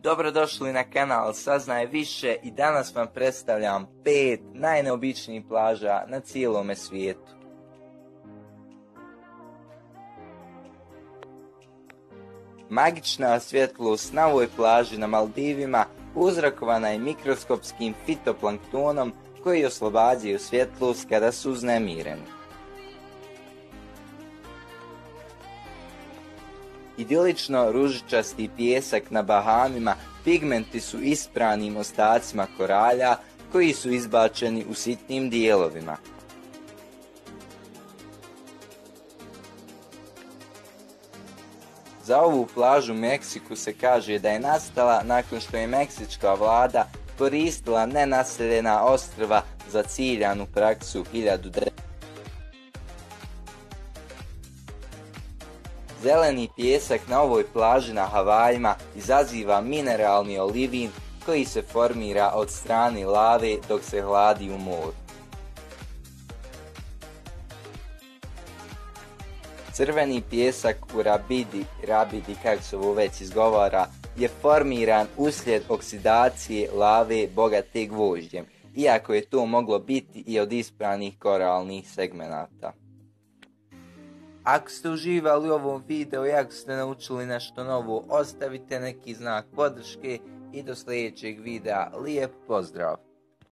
Dobrodošli na kanal Saznaj više i danas vam predstavljam 5 najneobičnijih plaža na cijelome svijetu. Magična svjetlost na ovoj plaži na Maldivima uzrokovana je mikroskopskim fitoplanktonom koji oslobađaju svjetlost kada su uznemireni. Idilično ružičasti pijesak na Bahamima pigmenti su ispranim ostacima koralja koji su izbačeni u sitnim dijelovima. Za ovu plažu u Meksiku se kaže da je nastala nakon što je meksička vlada koristila nenaseljena ostrva za ciljanu praksu 1900. Zeleni pijesak na ovoj plaži na Havajima izaziva mineralni olivin koji se formira od strane lave dok se hladi u moru. Crveni pijesak u Rabidi kako se ovo već izgovara, je formiran uslijed oksidacije lave bogate gvožđem, iako je to moglo biti i od ispranih koralnih segmenata. Ako ste uživali u ovom videu i ako ste naučili nešto novo, ostavite neki znak podrške i do sljedećeg videa. Lijep pozdrav!